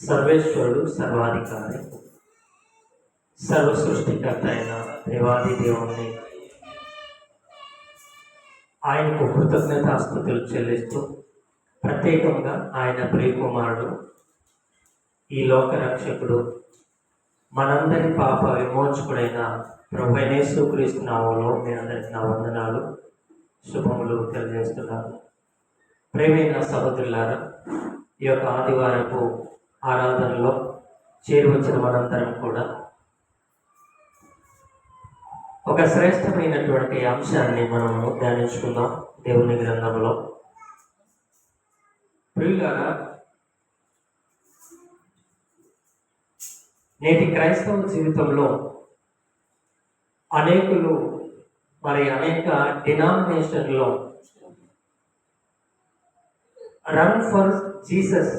సర్వేశ్వరుడు సర్వాధికారి సర్వ సృష్టికర్త అయిన దేవాది దేవుణ్ణి ఆయనకు కృతజ్ఞతాస్తుతులు చెల్లిస్తూ ప్రత్యేకంగా ఆయన ప్రియకుమారుడు ఈ లోక రక్షకుడు మనందరి పాప విమోచకుడైన ప్రభువైన యేసుక్రీస్తు నామములో మీ అందరికీ నా వందనాలు శుభములు తెలియజేస్తున్నాను. ప్రేమైన సహోదరులారా, ఈ యొక్క ఆదివారపు ఆరాధనలో చేరువచ్చిన మనందరం కూడా ఒక శ్రేష్టమైనటువంటి అంశాన్ని మనము ధ్యానించుకుందాం. దేవుని గ్రంథంలో ప్రియులారా, నేటి క్రైస్తవ జీవితంలో అనేకులు అనేక డినామినేషన్లో రన్ ఫర్ జీసస్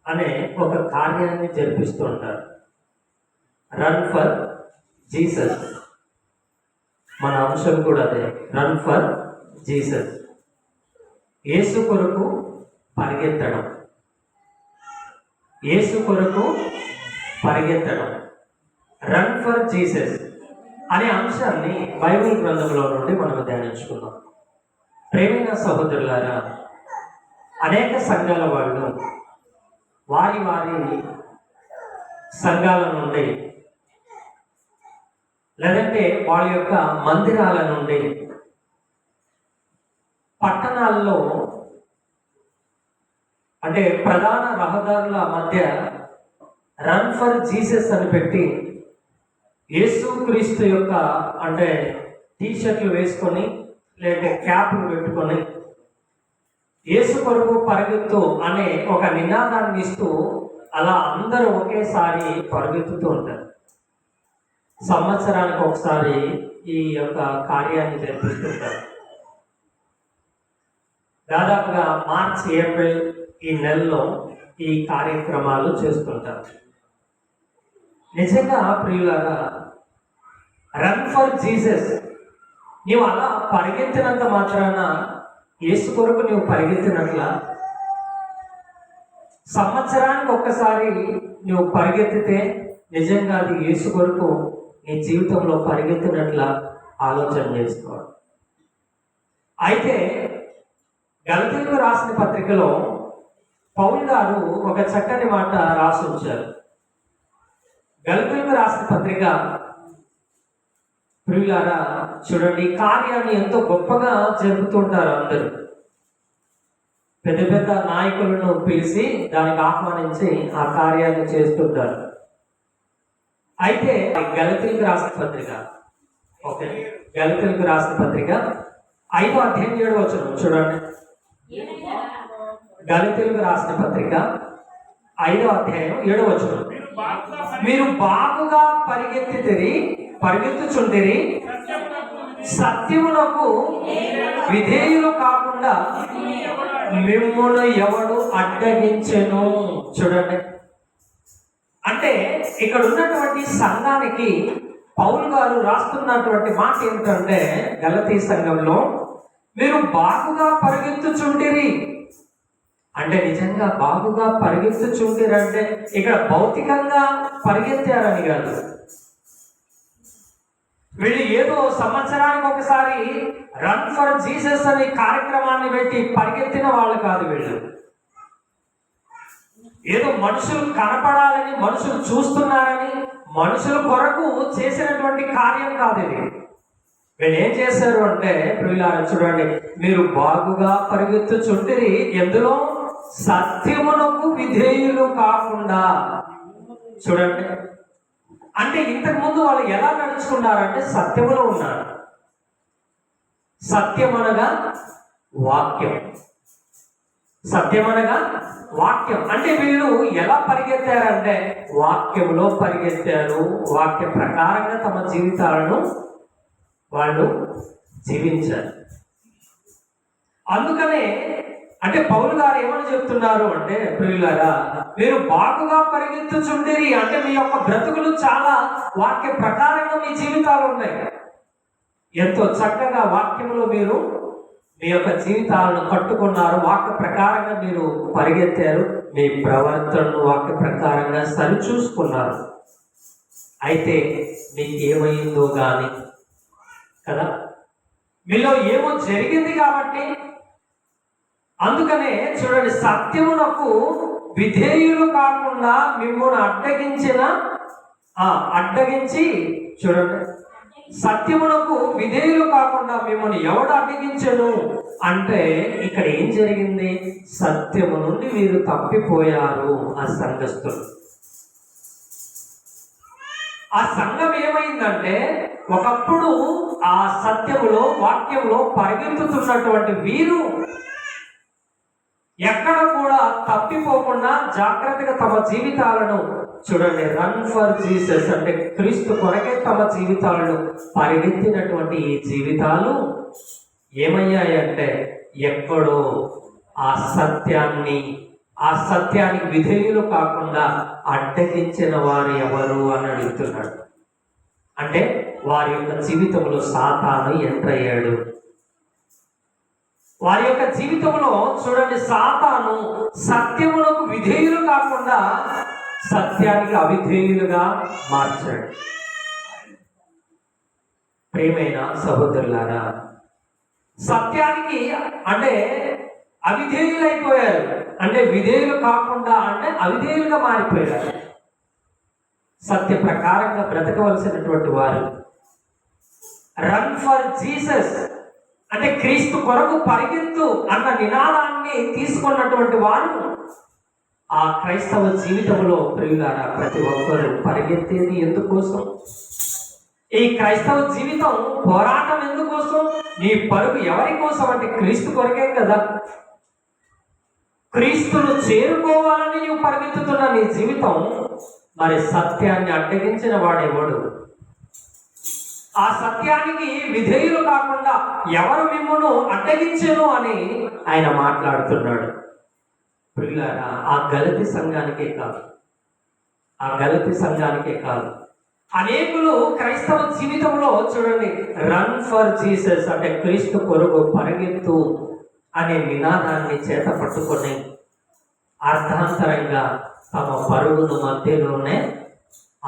అనే ఒక కార్యాన్ని జరిపిస్తూ ఉంటారు. రన్ ఫర్ జీసస్, మన అంశం కూడా అదే, రన్ ఫర్ జీసస్. యేసు కొరకు పరిగెత్తడం, యేసు కొరకు పరిగెత్తడం, రన్ ఫర్ జీసస్ అనే అంశాన్ని బైబిల్ గ్రంథంలో నుండి మనం ధ్యానించుకుందాం. ప్రేమైన సహోదరులారా, అనేక సంఘాల వాళ్ళు వారి సంఘాల నుండి లేదంటే వాళ్ళ యొక్క మందిరాల నుండి పట్టణాల్లో ప్రధాన రహదారుల మధ్య రన్ ఫర్ జీసస్ అని పెట్టి యేసుక్రీస్తు యొక్క టీషర్ట్లు వేసుకొని లేదంటే క్యాప్లు పెట్టుకొని యేసు కొరకు పరిగెత్తు అనే ఒక నినాదాన్ని ఇస్తూ అలా అందరూ ఒకేసారి పరిగెత్తుతూ ఉంటారు. సంవత్సరానికి ఒకసారి ఈ యొక్క కార్యాన్ని జరిపిస్తుంటారు. దాదాపుగా మార్చ్, ఏప్రిల్ ఈ నెలలో ఈ కార్యక్రమాలు చేస్తుంటారు. నిజంగా ప్రియులారా, రన్ ఫర్ జీసస్, నీవు అలా పరిగెత్తినంత మాత్రాన యేసు కొరకు నీవు పరిగెత్తినట్ల, సంవత్సరానికి ఒక్కసారి నువ్వు పరిగెత్తితే నిజంగా అది యేసు కొరకు నీ జీవితంలో పరిగెత్తినట్ల ఆలోచన చేసుకోవాలి. అయితే గలతీయులకు రాసిన పత్రికలో పౌలు గారు ఒక చక్కని మాట రాసి ఉంచారు. గలతీయులకు రాసిన పత్రిక ప్రియులారా, చూడండి, కార్యాన్ని ఎంతో గొప్పగా జరుపుతుంటారు. అందరూ పెద్ద పెద్ద నాయకులను పిలిచి దానికి ఆహ్వానించి ఆ కార్యాన్ని చేస్తుంటారు. అయితే గలతీయులకు రాసిన పత్రిక, గలతీయులకు రాసిన పత్రిక 5వ అధ్యాయం 7వ వచనం చూడండి. గలతీయులకు రాసిన పత్రిక 5వ అధ్యాయం 7వ వచనం. మీరు బాగుగా పరిగెత్తుచుండిరి, సత్యమునకు విధేయులు కాకుండా మిమ్మును ఎవడు అడ్డగించెను. చూడండి, ఇక్కడ ఉన్నటువంటి సంఘానికి పౌలు గారు రాస్తున్నటువంటి మాట ఏమిటంటే, గలతీ సంఘంలో మీరు బాగుగా పరిగెత్తుచుండిరి నిజంగా బాగుగా పరిగెత్తుచుండిరంటే ఇక్కడ భౌతికంగా పరిగెత్తారని కాదు. వీళ్ళు ఏదో సంవత్సరానికి ఒకసారి రన్ ఫర్ జీసస్ అనే కార్యక్రమాన్ని పెట్టి పరిగెత్తిన వాళ్ళు కాదు. వీళ్ళు ఏదో మనుషులు కనపడాలని, మనుషులు చూస్తున్నారని, మనుషుల కొరకు చేసినటువంటి కార్యం కాదు ఇది. వీళ్ళు ఏం చేశారు అంటే, ప్రియులారా చూడండి, మీరు బాగుగా పరిగెత్తుచుండిరి, ఎందులో? సత్యమునకు విధేయులు కాకుండా. చూడండి, ఇంతకు ముందు వాళ్ళు ఎలా నడుచుకున్నారంటే సత్యములో ఉన్నారు. సత్యమనగా వాక్యం, సత్యమనగా వాక్యం. వీళ్ళు ఎలా పరిగెత్తారంటే వాక్యంలో పరిగెత్తారు. వాక్య ప్రకారంగా తమ జీవితాలను వాళ్ళు జీవించారు. అందుకనే పౌలు గారు ఏమని చెప్తున్నారు అంటే, ప్రియులారా, మీరు బాగుగా పరిగెత్తుచుండిరి మీ యొక్క బ్రతుకులు చాలా వాక్య ప్రకారంగా మీ జీవితాలు ఉన్నాయి. ఎంతో చక్కగా వాక్యంలో మీరు మీ యొక్క జీవితాలను కట్టుకున్నారు, వాక్య ప్రకారంగా మీరు పరిగెత్తారు. మీ ప్రవర్తనను వాక్య ప్రకారంగా సరిచూసుకున్నారు. అయితే మీకేమైందో గాని కదా, మీలో ఏమో జరిగింది కాబట్టి, అందుకనే చూడండి, సత్యమునకు విధేయులు కాకుండా మిమ్మల్ని అడ్డగించి చూడండి, సత్యమునకు విధేయులు కాకుండా మిమ్మల్ని ఎవడు అడ్డగించను అంటే ఇక్కడ ఏం జరిగింది? సత్యము నుండి వీరు తప్పిపోయారు. ఆ సంఘస్థులు, ఆ సంఘం ఏమైందంటే, ఒకప్పుడు ఆ సత్యములో వాక్యంలో పరిగెత్తుతున్నటువంటి వీరు ఎక్కడ కూడా తప్పిపోకుండా జాగ్రత్తగా తమ జీవితాలను చూడండి, రన్ ఫర్ జీసస్ అంటే క్రీస్తు కొరకే తమ జీవితాలను పరిగెత్తినటువంటి ఈ జీవితాలు ఏమయ్యాయంటే, ఎక్కడో ఆ సత్యానికి విధేయులు కాకుండా అడ్డగించిన వారు ఎవరు అని అడుగుతున్నాడు. అంటే వారి యొక్క జీవితంలో సాతాను ఎంటర్ అయ్యాడు. వారి యొక్క జీవితంలో చూడండి, సాతాను సత్యములకు విధేయులు కాకుండా సత్యానికి అవిధేయులుగా మార్చాడు. ప్రియమైన సహోదరులారా, సత్యానికి అంటే అవిధేయులైపోయారు, అంటే విధేయులు కాకుండా అంటే అవిధేయులుగా మారిపోయారు. సత్య ప్రకారంగా బ్రతకవలసినటువంటి వారు, రన్ ఫర్ జీసస్ అంటే క్రీస్తు కొరకు పరిగెత్తు అన్న నినాదాన్ని తీసుకున్నటువంటి వారు ఆ క్రైస్తవ జీవితంలో ప్రియులారా ప్రతి ఒక్కరు పరిగెత్తేది ఎందుకోసం? ఈ క్రైస్తవ జీవితం పోరాటం ఎందుకోసం? నీ పరుగు ఎవరి కోసం అంటే క్రీస్తు కొరకే కదా. క్రీస్తును చేరుకోవాలని నీవు పరిగెత్తుతున్న నీ జీవితం, మరి సత్యాన్ని అడ్డగించిన వాడెవడు? ఆ సత్యానికి విధేయులు కాకుండా ఎవరు మిమ్మును అడ్డగించెను అని ఆయన మాట్లాడుతున్నాడు. ప్రియులారా, ఆ గలతీ సంఘానికే కాదు, అనేకులు క్రైస్తవ జీవితంలో చూడండి, రన్ ఫర్ జీసస్ అంటే క్రీస్తు కొరకు పరిగెత్తు అనే నినాదాన్ని చేత పట్టుకొని అర్థాంతరంగా తమ పరుగును మధ్యలోనే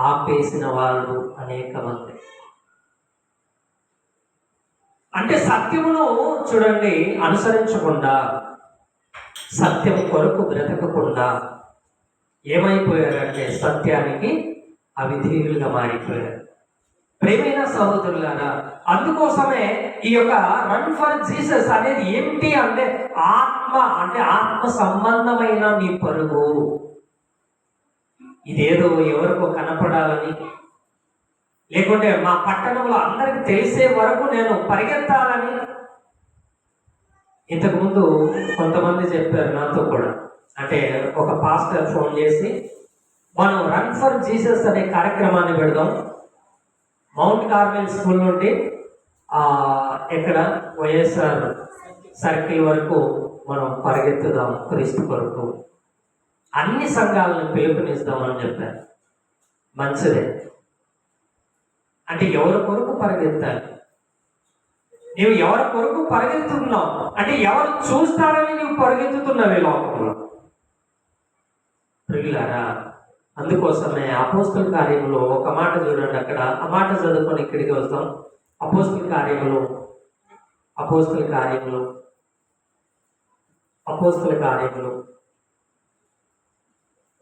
ఆపేసిన వాళ్ళు అనేక మంది. అంటే సత్యమును చూడండి అనుసరించకుండా, సత్యం కొరకు బ్రతకకుండా ఏమైపోయారంటే సత్యానికి అవిధేయులుగా మారిపోయారు. ప్రేమైన సహోదరులారా, అందుకోసమే ఈ యొక్క రన్ ఫర్ జీసస్ అనేది ఏమిటి అంటే ఆత్మ సంబంధమైన నీ పరుగు. ఇదేదో ఎవరికో కనపడాలని, లేకుంటే మా పట్టణంలో అందరికి తెలిసే వరకు నేను పరిగెత్తాలని. ఇంతకుముందు కొంతమంది చెప్పారు నాతో కూడా, అంటే ఒక పాస్టర్ ఫోన్ చేసి, మనం రన్ ఫర్ జీసస్ అనే కార్యక్రమాన్ని పెడదాం, మౌంట్ కార్మెల్ స్కూల్ నుండి ఎక్కడ వైఎస్ఆర్ సర్కిల్ వరకు మనం పరిగెత్తుదాం క్రీస్తు కొరకు, అన్ని సంఘాలను పిలుపునిస్తామని చెప్పారు. మంచిదే. అంటే ఎవరి కొరకు పరిగెత్తాలి? నీవు ఎవరి కొరకు పరిగెత్తుతున్నావు అంటే ఎవరు చూస్తారని నీవు పరిగెత్తుతున్నావు ఈ లోకంలో. ప్రియులారా, అందుకోసమే అపోస్తల కార్యములో ఒక మాట చూడండి, అక్కడ ఆ మాట చదువుకొని ఇక్కడికి వస్తాం. అపోస్తల కార్యములు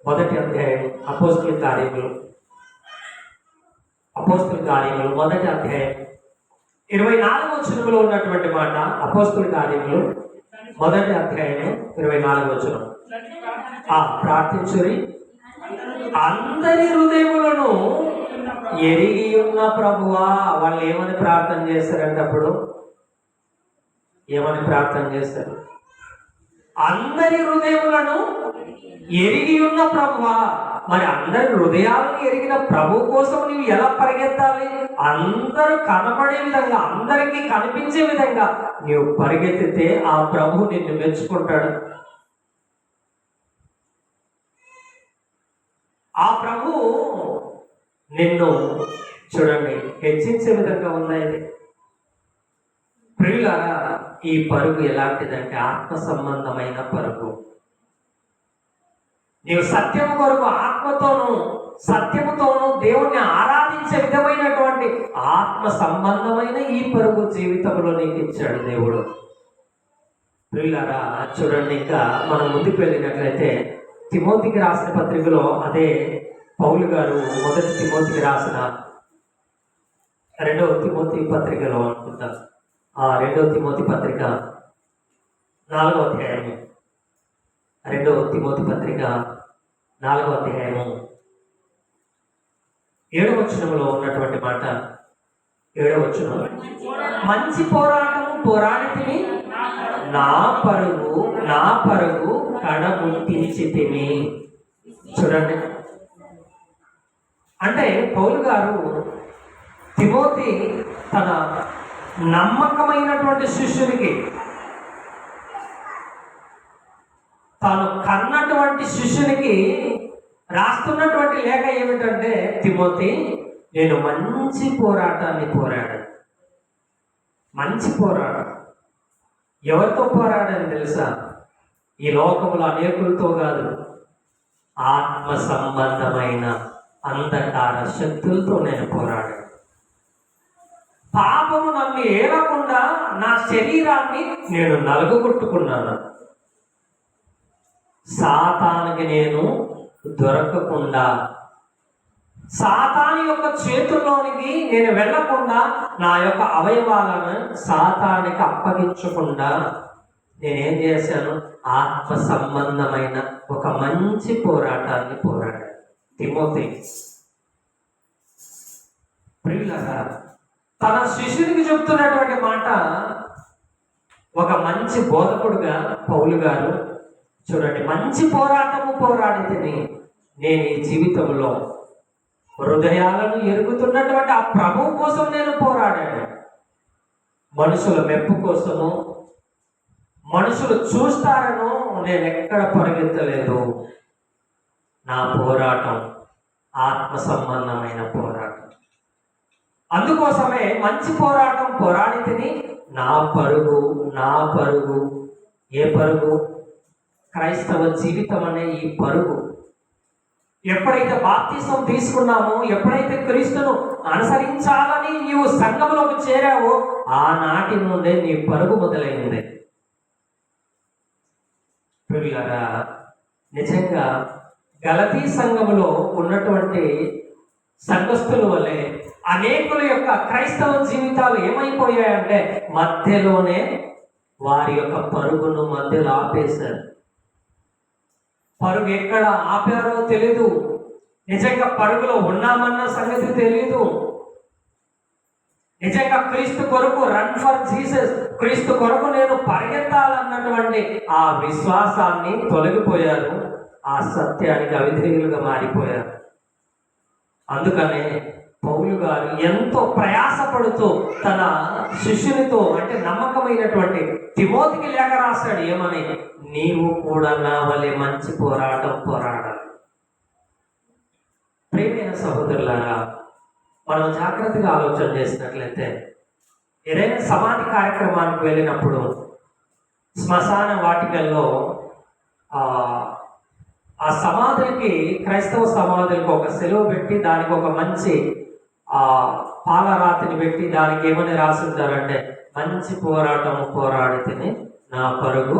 మొదటి అధ్యాయం, అపోస్తల కార్యములు మొదటి అధ్యాయం 24వ వచనంలో ఉన్నటువంటి మాట. అపోస్తల కార్యములు మొదటి అధ్యాయం 24వ వచనం. ప్రార్థించురి, అందరి హృదయములను ఎరిగి ఉన్న ప్రభువా. వాళ్ళు ఏమని ప్రార్థన చేస్తారంటే, అప్పుడు ఏమని ప్రార్థన చేస్తారు? అందరి హృదయములను ఎరిగి ఉన్న ప్రభువా. మరి అందరి హృదయాలను ఎరిగిన ప్రభు కోసం నీవు ఎలా పరిగెత్తాలి? అందరూ కనపడే విధంగా, అందరికీ కనిపించే విధంగా నీవు పరిగెత్తితే ఆ ప్రభు నిన్ను మెచ్చుకుంటాడు. ఆ ప్రభు నిన్ను చూడండి హెచ్చించే విధంగా ఉన్నాయి. ప్రియులారా, ఈ పరుగు ఎలాంటిదంటే ఆత్మ సంబంధమైన పరుగు. నీవు సత్యము కొరకు ఆత్మతోనూ సత్యముతోనూ దేవుణ్ణి ఆరాధించే విధమైనటువంటి ఆత్మ సంబంధమైన ఈ పరుగు జీవితంలో నీకు ఇచ్చాడు దేవుడు. ప్రియులారా, చూడండి, ఇంకా మనం ముందుకు వెళ్ళినట్లయితే తిమోతికి రాసిన పత్రికలో అదే పౌలు గారు మొదటి తిమోతికి రాసిన 2వ తిమోతి పత్రికలో అనుకుంటా, 2వ తిమోతి పత్రిక 4వ అధ్యాయము, 2వ తిమోతి పత్రిక 4వ అధ్యాయము 7వ వచనంలో ఉన్నటువంటి మాట. 7వ వచనం, మంచి పోరాటము పోరాడితిని, నా పరుగు కడముట్టించితిని. చూడండి, అంటే పౌలు గారు తిమోతి తన నమ్మకమైనటువంటి శిష్యునికి, తాను కన్నటువంటి శిష్యునికి రాస్తున్నటువంటి లేఖ ఏమిటంటే, తిమోతి, నేను మంచి పోరాటాన్ని పోరాడాను. మంచి పోరాటం ఎవరితో పోరాడని తెలుసా? ఈ లోకంలో అనేకులతో కాదు, ఆత్మ సంబంధమైన అంధకార శక్తులతో నేను పోరాడాను. పాపము నన్ను ఏలకుండా నా శరీరాన్ని నేను నలుగుకొట్టుకున్నాను. సాతానికి నేను దొరకకుండా, సాతాను యొక్క చేతుల్లోనికి నేను వెళ్ళకుండా, నా యొక్క అవయవాలను సాతానికి అప్పగించకుండా నేనేం చేశాను? ఆత్మ సంబంధమైన ఒక మంచి పోరాటాన్ని పోరాడాను. తిమోతి ప్రియులారా, తన శిష్యునికి చెప్తున్నటువంటి మాట ఒక మంచి బోధకుడుగా పౌలు గారు, చూడండి, మంచి పోరాటము పోరాడితిని, నేను ఈ జీవితంలో హృదయాలను ఎరుగుతున్నటువంటి ఆ ప్రభువు కోసం నేను పోరాడాను. మనుషుల మెప్పు కోసము, మనుషులు చూస్తారను నేను ఎక్కడ పరిగెత్తలేదు. నా పోరాటం ఆత్మ సంబంధమైన పోరాటం. అందుకోసమే మంచి పోరాటం పోరాడితిని, నా పరుగు ఏ పరుగు? క్రైస్తవ జీవితం అనే ఈ పరుగు. ఎప్పుడైతే బాప్తిసం తీసుకున్నామో, ఎప్పుడైతే క్రీస్తును అనుసరించాలని నీవు సంఘంలోకి చేరావో, ఆనాటి నుండే నీ పరుగు మొదలైంది. ప్రియులారా, నిజంగా గలతీ సంఘములో ఉన్నటువంటి సంఘస్థుల వలె అనేకుల యొక్క క్రైస్తవ జీవితాలు ఏమైపోయాయంటే, మధ్యలోనే వారి యొక్క పరుగును మధ్యలో ఆపేశారు. పరుగు ఎక్కడ ఆపారో తెలీదు. నిజంగా పరుగులో ఉన్నామన్న సంగతి తెలీదు. నిజంగా క్రీస్తు కొరకు, రన్ ఫర్ జీసస్, క్రీస్తు కొరకు నేను పరిగెత్తాలన్నటువంటి ఆ విశ్వాసాన్ని తొలగిపోయారు. ఆ సత్యానికి అవిధేయులుగా మారిపోయారు. అందుకనే పౌలు గారు ఎంతో ప్రయాసపడుతూ తన శిష్యునితో, అంటే నమ్మకమైనటువంటి తిమోతికి లేఖ రాశాడు. ఏమని? నీవు కూడా నా వలె మంచి పోరాటం పోరాడాలి. ప్రియమైన సహోదరులారా, మనం జాగ్రత్తగా ఆలోచన చేసినట్లయితే, ఏదైనా సమాధి కార్యక్రమానికి వెళ్ళినప్పుడు శ్మశాన వాటికల్లో ఆ సమాధులకి, క్రైస్తవ సమాధులకు ఒక సెలవు పెట్టి దానికి ఒక మంచి పాలరాతిని పెట్టి దానికి ఏమని రాసుంటారంటే, మంచి పోరాటం పోరాడి తిని నా పరుగు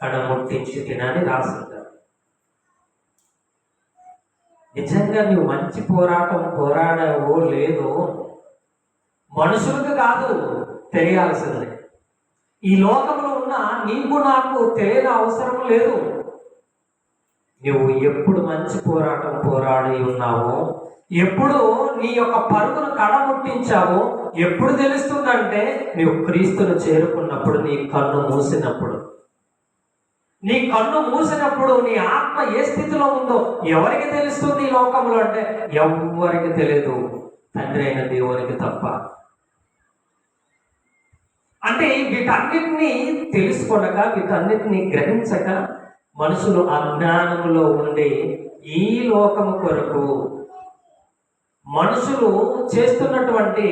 కడముట్టించి తినని రాసుంటారు. నిజంగా నువ్వు మంచి పోరాటం పోరాడావో లేదో మనుషులకు కాదు తెలియాల్సిందే. ఈ లోకంలో ఉన్న నీకు నాకు తెలియని అవసరం లేదు. నువ్వు ఎప్పుడు మంచి పోరాటం పోరాడి ఉన్నావో, ఎప్పుడు నీ యొక్క పరుగును కడముట్టించావో ఎప్పుడు తెలుస్తుందంటే, నువ్వు క్రీస్తును చేరుకున్నప్పుడు, నీ కన్ను మూసినప్పుడు. నీ కన్ను మూసినప్పుడు నీ ఆత్మ ఏ స్థితిలో ఉందో ఎవరికి తెలుస్తుంది ఈ లోకంలో అంటే? ఎవరికి తెలియదు, తండ్రి అయిన దేవునికి తప్ప. అంటే వీటన్నిటినీ తెలుసుకొనక, వీటన్నిటినీ గ్రహించక మనుషులు అజ్ఞానములో ఉండి ఈ లోకము కొరకు మనుషులు చేస్తున్నటువంటి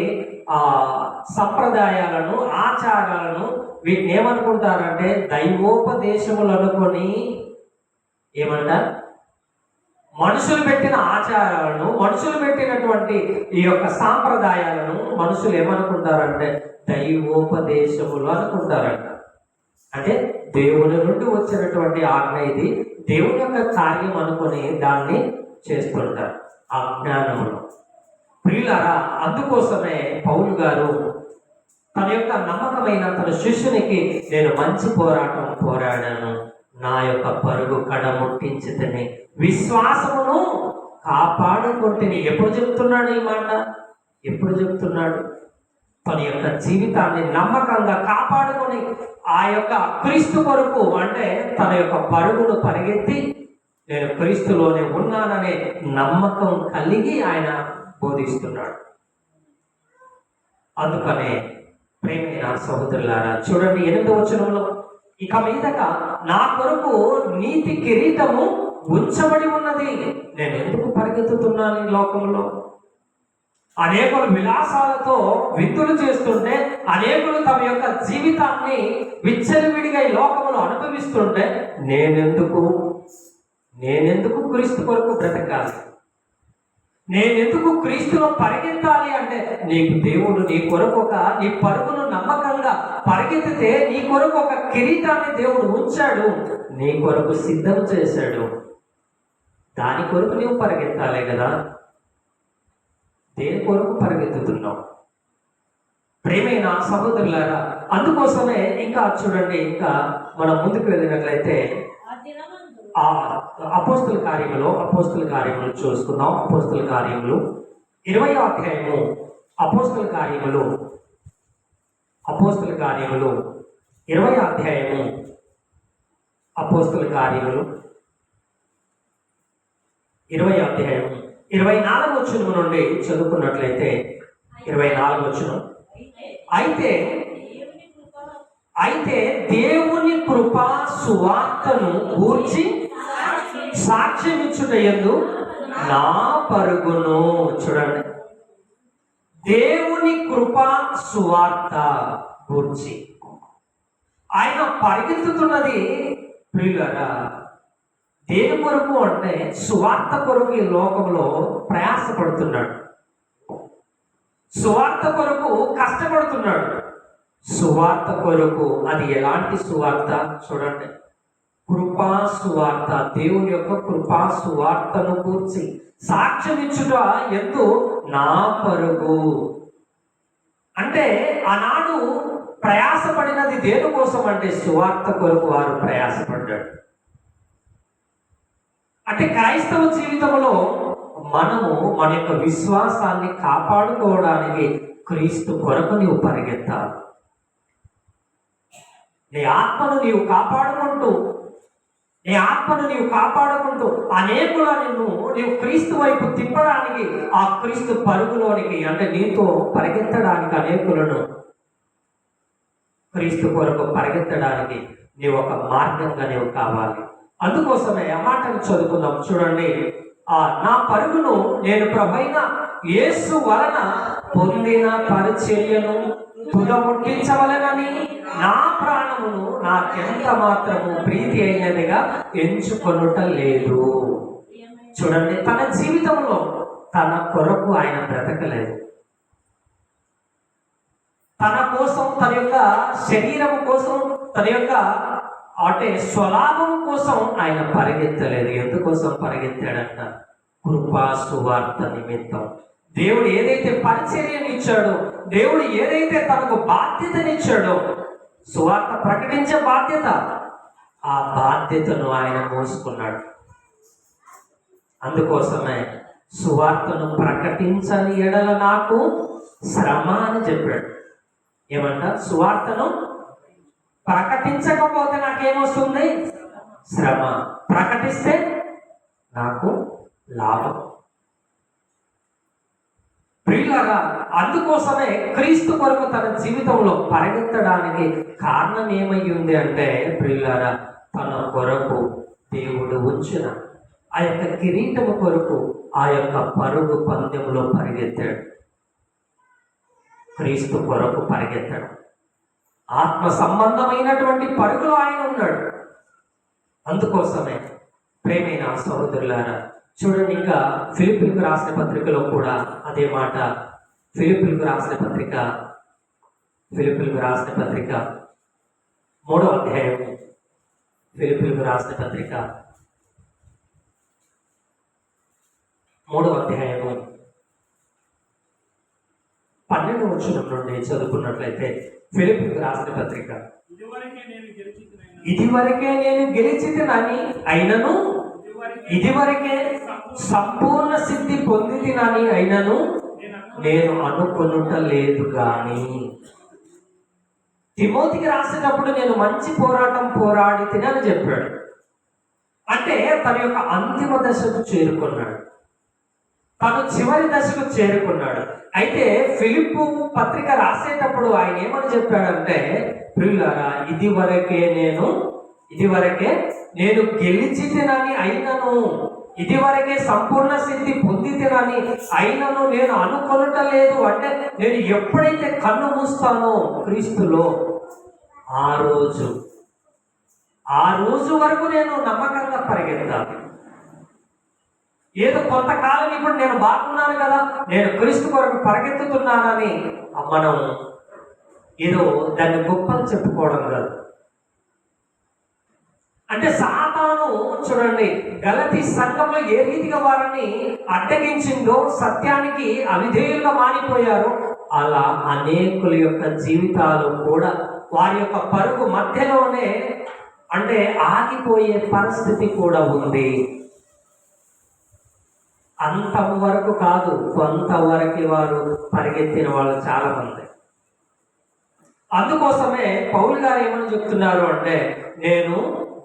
సంప్రదాయాలను, ఆచారాలను, వీటిని ఏమనుకుంటారంటే దైవోపదేశములు అనుకొని ఏమంటారు? మనుషులు పెట్టిన ఆచారాలను, మనుషులు పెట్టినటువంటి ఈ యొక్క సాంప్రదాయాలను మనుషులు ఏమనుకుంటారంటే దైవోపదేశములు అనుకుంటారంట. అంటే దేవుని నుండి వచ్చినటువంటి ఆజ్ఞ, ఇది దేవుని యొక్క కార్యం అనుకుని దాన్ని చేస్తుంటారు అజ్ఞానములు. ప్రియులారా, అందుకోసమే పౌలు గారు తన యొక్క నమ్మకమైన తన శిష్యునికి నేను మంచి పోరాటం పోరాడాను, నా యొక్క పరుగు కడముట్టించితిని, విశ్వాసమును కాపాడుకుంటుని. ఎప్పుడు చెప్తున్నాడు ఈ మాట? ఎప్పుడు చెప్తున్నాడు? తన యొక్క జీవితాన్ని నమ్మకంగా కాపాడుకొని ఆ యొక్క క్రీస్తు కొరకు, అంటే తన యొక్క పరుగును పరిగెత్తి నేను క్రీస్తులోనే ఉన్నాననే నమ్మకం కలిగి ఆయన బోధిస్తున్నాడు. అందుకనే ప్రేమైన సహోదరులారా, చూడండి 8వ వచనంలో, ఇక మీదట నా కొరకు నీతి కిరీటము ఉంచబడి ఉన్నది. నేను ఎందుకు పరిగెత్తుతున్నాను ఈ లోకంలో? అనేకులు విలాసాలతో విందులు చేస్తుంటే, అనేకులు తమ యొక్క జీవితాన్ని విచ్చలవిడిగా ఈ లోకములో అనుభవిస్తుంటే, నేనెందుకు క్రీస్తు కొరకు బ్రతకాలి? నేనెందుకు క్రీస్తులో పరిగెత్తాలి? అంటే నీకు దేవుడు నీ కొరకు నీ పరుగును నమ్మకంగా పరిగెత్తితే నీ కొరకు ఒక కిరీటాన్ని దేవుడు ఉంచాడు, నీ కొరకు సిద్ధం చేశాడు. దాని కొరకు నీవు పరిగెత్తాలే కదా. దేని కొరకు పరిగెత్తుతున్నావు? ప్రేమైన సహోదరులారా, అందుకోసమే ఇంకా చూడండి, ఇంకా మనం ముందుకు వెళ్ళినట్లయితే అపోస్తుల కార్యములు చూసుకుందాం. అపోస్తుల కార్యములు 20వ అధ్యాయము, అపోస్తుల కార్యములు 20వ అధ్యాయము, అపోస్తుల కార్యములు 20వ అధ్యాయము 24వ వచనం నుండి చదువుకున్నట్లయితే 24వ వచనం, అయితే దేవుని కృపా సువార్తను గూర్చి సాక్ష్యమిచ్చుటయందు నా పరుగును. చూడండి, దేవుని కృపా సువార్త గూర్చి ఆయన పరిగెత్తుతున్నది. ప్రియులారా, దేని కొరకు అంటే సువార్త కొరకు ఈ లోకంలో ప్రయాసపడుతున్నాడు, సువార్త కొరకు కష్టపడుతున్నాడు. సువార్త కొరకు, అది ఎలాంటి సువార్త? చూడండి, కృపా సువార్త, దేవుని యొక్క కృపా సువార్తను కూర్చి సాక్ష్యమిచ్చుట ఎందు నా పరుగు. అంటే ఆనాడు ప్రయాసపడినది దేని కోసం అంటే సువార్త కొరకు వారు ప్రయాసపడ్డాడు. అంటే క్రైస్తవ జీవితంలో మనము మన యొక్క విశ్వాసాన్ని కాపాడుకోవడానికి క్రీస్తు కొరకు నీవు పరిగెత్తాలి. నీ ఆత్మను నీవు కాపాడుకుంటూ అనేకులను నీవు క్రీస్తు వైపు తిప్పడానికి, ఆ క్రీస్తు పరుగులోనికి, అంటే నీతో పరిగెత్తడానికి, అనేకులను క్రీస్తు కొరకు పరిగెత్తడానికి నీవు ఒక మార్గంగా నీవు కావాలి. అందుకోసమే ఆ మాటను చదువుకుందాం. చూడండి, నా పరుగును నేను ప్రభువైన యేసు వలన పొందిన పరిచర్యను తుదముట్టించవలెనని నా ప్రాణమును నాకెంత మాత్రము ప్రీతి అయినదిగా ఎంచుకొనుట లేదు. చూడండి, తన జీవితంలో తన కొరకు ఆయన బ్రతకలేదు. తన కోసం, తన యొక్క శరీరం కోసం, తన యొక్క అంటే స్వలాభం కోసం ఆయన పరిగెత్తలేదు. ఎందుకోసం పరిగెత్తాడంట? కృపా సువార్త నిమిత్తం. దేవుడు ఏదైతే పరిచర్యనిచ్చాడో, దేవుడు ఏదైతే తనకు బాధ్యతనిచ్చాడో, సువార్త ప్రకటించే బాధ్యత, ఆ బాధ్యతను ఆయన మోసుకున్నాడు. అందుకోసమే సువార్తను ప్రకటించని ఎడల నాకు శ్రమ అని చెప్పాడు. ఏమంట? సువార్తను ప్రకటించకపోతే నాకేమొస్తుంది? శ్రమ. ప్రకటిస్తే నాకు లాభం. ప్రియులారా, అందుకోసమే క్రీస్తు కొరకు తన జీవితంలో పరిగెత్తడానికి కారణం ఏమయ్యింది అంటే, ప్రియులారా, తన కొరకు దేవుడు ఉంచిన ఆ యొక్క కిరీటము కొరకు ఆ యొక్క పరుగు పందెంలో పరిగెత్తాడు. క్రీస్తు కొరకు పరిగెత్తాడు. ఆత్మ సంబంధమైనటువంటి పరుగులో ఆయన ఉన్నాడు. అందుకోసమే ప్రేమైన సహోదరులారా, చూడండి, ఇంకా ఫిలిప్పీలకు రాసిన పత్రికలో కూడా అదే మాట. ఫిలిప్పీలకు రాసిన పత్రిక 3వ అధ్యాయము. ఫిలిప్పీలకు రాసిన పత్రిక 3వ అధ్యాయము 12వ వచనం నుండి చదువుకున్నట్లయితే, ఫిలిప్పీలకు రాసిన పత్రిక, ఇదివరకే నేను గెలిచితినని అయినను, ఇదివరకే సంపూర్ణ సిద్ధి పొందితినని అయినను నేను అనుకొనుట లేదు గాని. తిమోతికి రాసేటప్పుడు నేను మంచి పోరాటం పోరాడి తినని చెప్పాడు. అంటే తన యొక్క అంతిమ దశకు చేరుకున్నాడు, తను చివరి దశకు చేరుకున్నాడు. అయితే ఫిలిప్పు పత్రిక రాసేటప్పుడు ఆయన ఏమని చెప్పాడంటే, ప్రియులారా, ఇదివరకే నేను గెలిచితినని అయినను, ఇదివరకే సంపూర్ణ సిద్ధి పొందితినని అయినను నేను అనుకొనుట లేదు. అంటే నేను ఎప్పుడైతే కన్ను మూస్తానో క్రీస్తులో, ఆ రోజు వరకు నేను నమ్మకంగా పరిగెత్తాలి. ఏదో కొంతకాలం ఇప్పుడు నేను బాగున్నాను కదా, నేను క్రీస్తు కొరకు పరిగెత్తుతున్నానని మనం ఏదో దాన్ని గొప్పలు చెప్పుకోవడం కాదు. అంటే సాతాను చూడండి, గలతీ సంఘంలో ఏ రీతిగా వారిని అడ్డగించిందో, సత్యానికి అవిధేయులుగా మారిపోయారు, అలా అనేకుల యొక్క జీవితాలు కూడా వారి యొక్క పరుగు మధ్యలోనే అంటే ఆగిపోయే పరిస్థితి కూడా ఉంది. అంతవరకు కాదు, కొంతవరకు వారు పరిగెత్తిన వాళ్ళు చాలా మంది. అందుకోసమే పౌలు గారు ఏమని చెప్తున్నారు అంటే, నేను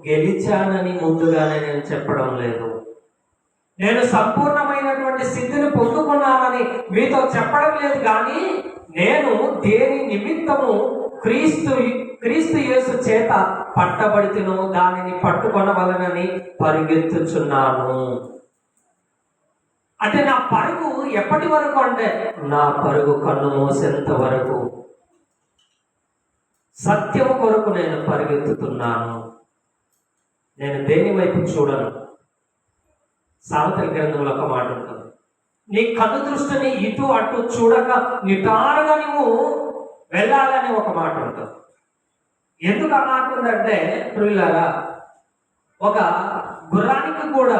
గెలిచానని ముందుగానే నేను చెప్పడం లేదు, నేను సంపూర్ణమైనటువంటి సిద్ధిని పొందుకున్నానని మీతో చెప్పడం లేదు, కానీ నేను దేని నిమిత్తము క్రీస్తు యేసు చేత పట్టబడితినో దానిని పట్టుకొనవలనని పరిగెత్తుచున్నాను. అంటే నా పరుగు ఎప్పటి వరకు అంటే, నా పరుగు కన్ను మూసేంత వరకు సత్యము కొరకు నేను పరిగెత్తుతున్నాను. నేను దేని వైపు చూడను. సామెతల గ్రంథంలో ఒక మాట ఉంటుంది, నీ కన్ను దృష్టిని ఇటు అటు చూడక నిటారుగా నువ్వు వెళ్ళాలని ఒక మాట ఉంటుంది. ఎందుకు ఆ మాట ఉందంటే, ప్రియులారా, ఒక గుర్రానికి కూడా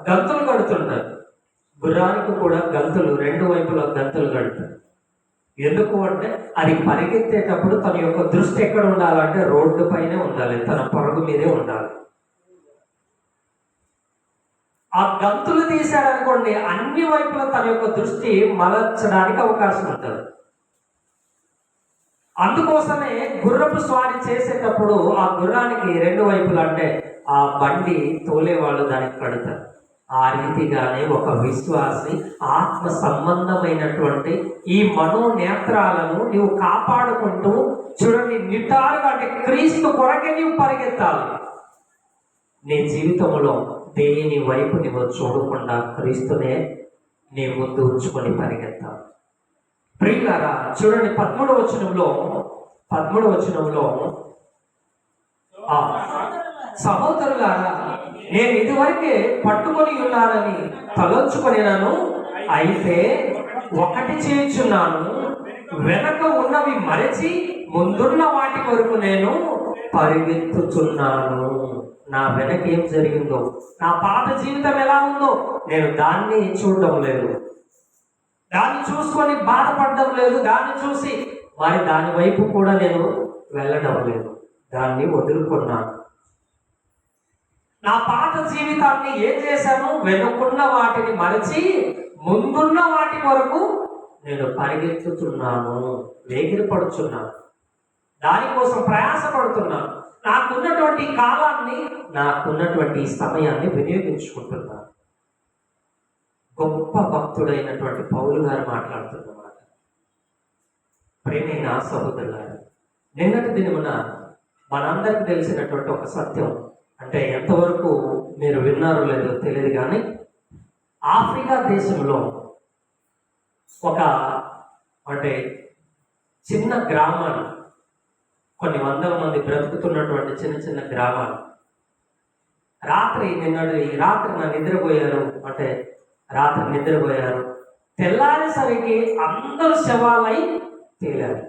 గంతులు కడుతుంటారు. గుర్రానికి కూడా గంతులు, రెండు వైపులా గంతులు కడతారు. ఎందుకు అంటే, అది పరిగెత్తేటప్పుడు తన యొక్క దృష్టి ఎక్కడ ఉండాలంటే రోడ్డు పైనే ఉండాలి, తన పరుగు మీదే ఉండాలి. ఆ గంతులు తీశాడనుకోండి, అన్ని వైపులా తన యొక్క దృష్టి మలచడానికి అవకాశం ఉంటుంది. అందుకోసమే గుర్రపు స్వారీ చేసేటప్పుడు ఆ గుర్రానికి రెండు వైపులా అంటే ఆ బండి తోలేవాళ్ళు దానికి కడతారు. ఆ రీతిగానే ఒక విశ్వాసి ఆత్మ సంబంధమైనటువంటి ఈ మనోనేత్రాలను నీవు కాపాడుకుంటూ చూడండి, నిటారుగా అంటే క్రీస్తు కొరకే నీవు పరిగెత్తాలి. నీ జీవితంలో దేని వైపు నువ్వు చూడకుండా క్రీస్తునే నీ ముందు ఉంచుకొని పరిగెత్తాలి. ప్రియులారా, చూడండి 13వ వచనంలో సహోదరులారా, నేను ఇదివరకే పట్టుకొని ఉన్నానని తలంచుకొనినాను, అయితే ఒకటి చేయుచున్నాను, వెనక ఉన్నవి మరచి ముందున్న వాటి కొరకు నేను పరిగెత్తుచున్నాను. నా వెనక ఏం జరిగిందో, నా పాత జీవితం ఎలా ఉందో నేను దాన్ని చూడడం లేదు, దాన్ని చూసుకొని బాధపడడం లేదు, దాన్ని చూసి మరి దాని వైపు కూడా నేను వెళ్ళడం లేదు, దాన్ని వదులుకున్నాను. నా పాత జీవితాన్ని ఏం చేశాను, వెనుకున్న వాటిని మరచి ముందున్న వాటి వరకు నేను పరిగెత్తుతున్నాను, వేగిరపడుతున్నాను, దానికోసం ప్రయాసపడుతున్నాను. నాకున్నటువంటి కాలాన్ని, నాకున్నటువంటి సమయాన్ని వినియోగించుకుంటున్నాను. గొప్ప భక్తుడైనటువంటి పౌలు గారు మాట్లాడుతున్నమాట. ప్రేమైన సహోదరులారా, నిన్నటి దినమున మనందరికి తెలిసినటువంటి ఒక సత్యం, అంటే ఎంతవరకు మీరు విన్నారో లేదో తెలియదు, కానీ ఆఫ్రికా దేశంలో ఒక అంటే చిన్న గ్రామాలు, కొన్ని వందల మంది బ్రతుకుతున్నటువంటి చిన్న చిన్న గ్రామాలు, ఈ రాత్రి నా నిద్రపోయారు అంటే రాత్రి నిద్రపోయారు, తెల్లారేసరికి అందరూ శవాలై తేలారు.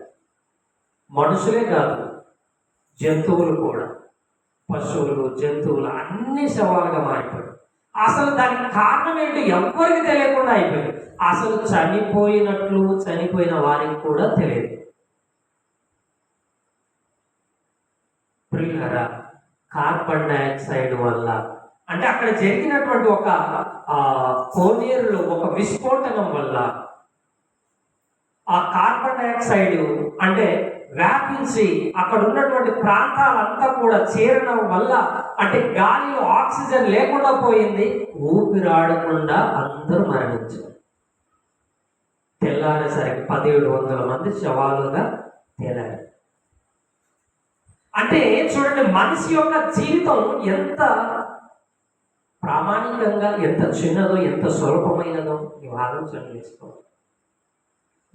మనుషులే కాదు, జంతువులు కూడా, పశువులు, జంతువులు అన్ని శవాలుగా మారిపోయాయి. అసలు దానికి కారణం ఏంటి ఎవ్వరికి తెలియకుండా అయిపోయింది. అసలు చనిపోయిన వారికి కూడా తెలియదు. ప్రియులారా, కార్బన్ డైఆక్సైడ్ వల్ల అంటే అక్కడ జరిగినటువంటి ఒక కోనేరులో ఒక విస్ఫోటనం వల్ల ఆ కార్బన్ డైఆక్సైడ్ అంటే వ్యాపించి అక్కడ ఉన్నటువంటి ప్రాంతాలంతా కూడా చేరడం వల్ల అంటే గాలిలో ఆక్సిజన్ లేకుండా పోయింది. ఊపిరాడకుండా అందరూ మరణించారు. తెల్లారేసరికి 1700 మంది శవాలుగా తేలారు. అంటే చూడండి, మనిషి యొక్క జీవితం ఎంత ప్రామాణికంగా, ఎంత చిన్నదో, ఎంత స్వల్పమైనదో నీవు ఆలోచన చేసుకోవాలి.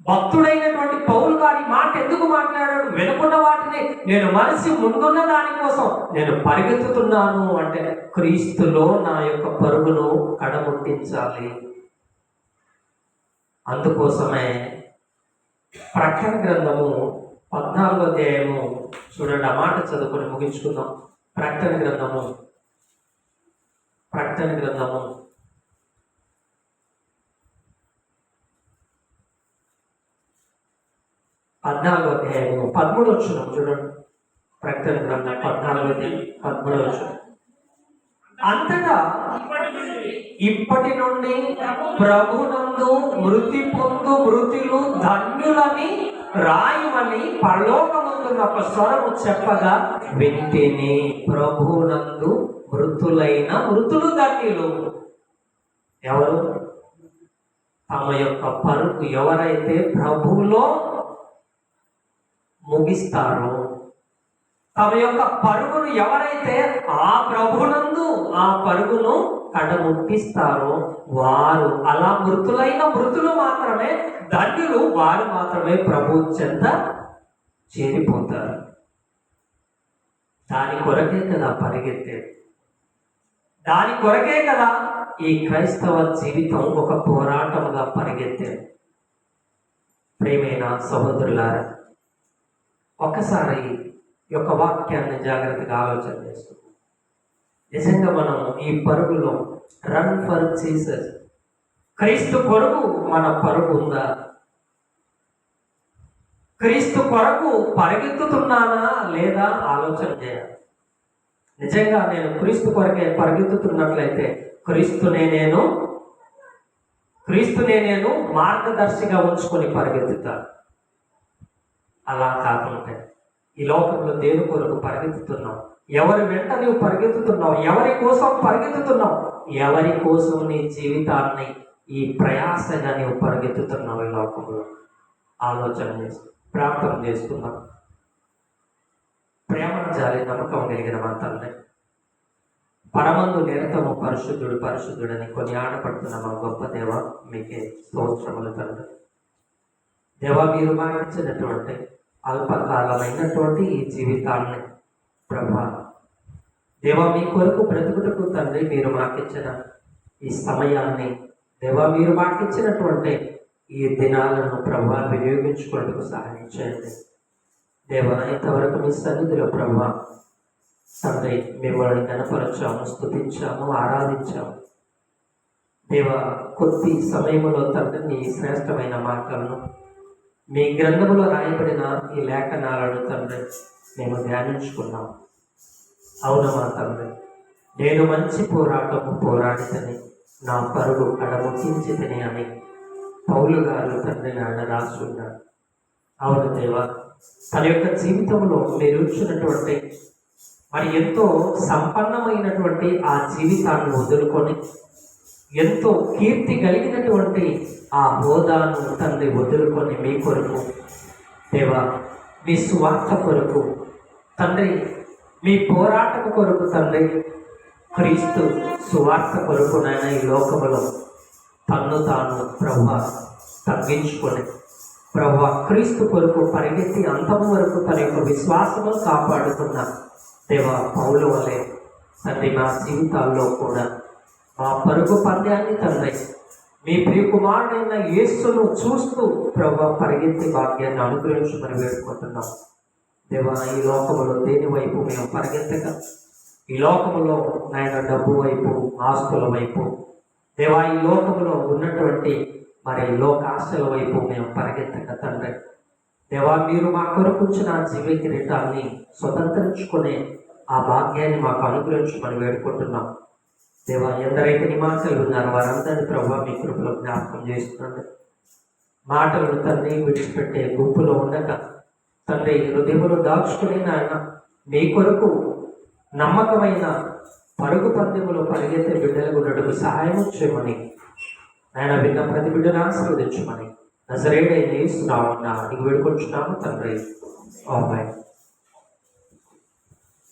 భక్తుడైనటువంటి పౌలు గారి మాట ఎందుకు మాట్లాడాడు? వెనుకున్న వాటిని నేను మనిషి ముందున్న దానికోసం నేను పరిగెత్తుతున్నాను అంటే క్రీస్తులో నా యొక్క పరుగును కడముట్టించాలి. అందుకోసమే ప్రకటన గ్రంథము 14వ అధ్యాయము చూడండి, ఆ మాట చదువుకొని ముగించుకుందాం. ప్రకటన గ్రంథము 14వ అధ్యాయము 13వ వచనం చూడండి. ప్రకటన గ్రంథం 14వ అధ్యాయం 13వ వచనం. అంతటా ఇప్పటి నుండి ప్రభునందు మృతి పొందు మృతులు ధన్యులని రాయమని పరలోకమందున్న ఒక స్వరము చెప్పగా వింటిని. ప్రభునందు మృతులైన మృతులు ధన్యులు. ఎవరు? తమ యొక్క పరుగు ఎవరైతే ప్రభువులో ముగిస్తారో, తమ యొక్క పరుగును ఎవరైతే ఆ ప్రభునందు ఆ పరుగును కడముట్టిస్తారో వారు, అలా మృతులైన మృతులు మాత్రమే ధన్యులు, వారు మాత్రమే ప్రభు చెంత చేరిపోతారు. దాని కొరకే కదా పరిగెత్తేది, దాని కొరకే కదా ఈ క్రైస్తవ జీవితం ఒక పోరాటముగా పరిగెత్తేది. ప్రియమైన సహోదరులారా, ఒకసారి ఈ యొక్క వాక్యాన్ని జాగ్రత్తగా ఆలోచన చేసుకుందాం. నిజంగా మనం ఈ పరుగులో రన్ ఫర్ జీసస్, క్రీస్తు కొరకు మన పరుగు ఉందా? క్రీస్తు కొరకు పరిగెత్తుతున్నానా లేదా ఆలోచన చేయాలి. నిజంగా నేను క్రీస్తు కొరకే పరిగెత్తుతున్నట్లయితే క్రీస్తునే నేను మార్గదర్శిగా ఉంచుకొని పరిగెత్తుతాను. అలా కాకుండా ఈ లోకంలో దేని కొరకు పరిగెత్తుతున్నావు? ఎవరి వెంట నువ్వు పరిగెత్తుతున్నావు? ఎవరి కోసం పరిగెత్తుతున్నావు? ఎవరి కోసం నీ జీవితాన్ని ఈ ప్రయాసగా నీవు పరిగెత్తుతున్నావు? ఈ లోకంలో ఆలోచన చేస్తూ ప్రార్థన చేసుకుందాం. ప్రేమ జాలి నమ్మకం కలిగిన మా తండ్రి, పరమందు నిరతము పరిశుద్ధుడని కొన్ని ఆడపడుతున్న మా గొప్ప దేవ, మీకే స్తోత్రములు తండ్రి. దేవా, మీరు మాట్లాడినటువంటి అల్పకాలమైనటువంటి ఈ జీవితాన్ని ప్రభా దేవా మీ కొరకు బ్రతుకుటకు తండ్రి మీరు మాకిచ్చిన ఈ సమయాన్ని, దేవా మీరు మాకిచ్చినటువంటి ఈ దినాలను ప్రభా వినియోగించుకోవడానికి సహాయం చేయండి. దేవా, ఇంతవరకు మీ సన్నిధిలో ప్రభా తండ్రి మిమ్మల్ని కనపరచాము, స్తుతించాము, ఆరాధించాము. దేవా, కొద్ది సమయంలో తండ్రి నీ శ్రేష్టమైన మాటలను, మీ గ్రంథములో రాయబడిన ఈ లేఖనాలను తండ్రి మేము ధ్యానించుకున్నాం. అవునమా తండ్రి, నేను మంచి పోరాటము పోరాడితని, నా పరుగు కడముట్టించితని అని పౌలు గారు తండ్రి నాన్న రాసి ఉన్నారు. అవును దేవా, తన యొక్క జీవితంలో మీరు ఇచ్చినటువంటి మరి ఎంతో సంపన్నమైనటువంటి ఆ జీవితాన్ని వదులుకొని, ఎంతో కీర్తి కలిగినటువంటి ఆ హోదాను తండ్రి వదులుకొని మీ కొరకు దేవా, మీ సువార్త కొరకు తండ్రి, మీ పోరాటము కొరకు తండ్రి, క్రీస్తు సువార్త కొరకు నాయన ఈ లోకములో తన్ను తాను ప్రభువా తగ్గించుకొని ప్రభువా క్రీస్తు కొరకు పరిగెత్తి అంతము వరకు తన యొక్క విశ్వాసము కాపాడుకున్న దేవా పౌలు వలె తండ్రి మా జీవితాల్లో కూడా మా పరుగు పంద్యాన్ని తండ్రి మీ ప్రియకుమారుడైన యేసును చూస్తూ ప్రభు పరిగెత్తి భాగ్యాన్ని అనుగ్రహించమని వేడుకుంటున్నాం. దేవా, ఈ లోకములో దేని వైపు మేము పరిగెత్తక, ఈ లోకములో నాయన డబ్బు వైపు, ఆస్తుల వైపు, దేవా ఈ లోకములో ఉన్నటువంటి మరి లోకాశల వైపు మేము పరిగెత్తక తండ్రి, దేవా మీరు మా కొరకుంచిన జీవ కిరీటాన్ని స్వతంత్రించుకునే ఆ భాగ్యాన్ని మాకు అనుగ్రహించమని వేడుకుంటున్నాం. దేవా, ఎందరైతే నిమాసాలు ఉన్నారో వారందరినీ ప్రభు మీ కృపలో జ్ఞాపకం చేస్తున్నాడు. మాటలను తండ్రి విడిచిపెట్టే గుంపులో ఉండక తండ్రి హృదయంలో దాచుకుని నాయన మీ కొరకు నమ్మకమైన పరుగు పందెములో పరిగెత్తే బిడ్డలకు నడుపు సహాయం చేయమని ఆయన విన్న ప్రతి బిడ్డను ఆశీర్వదించమని నజరేయుడైన యేసు నామమున అడిగి వేడుకొంచున్నాము తండ్రి. ఆమేన్.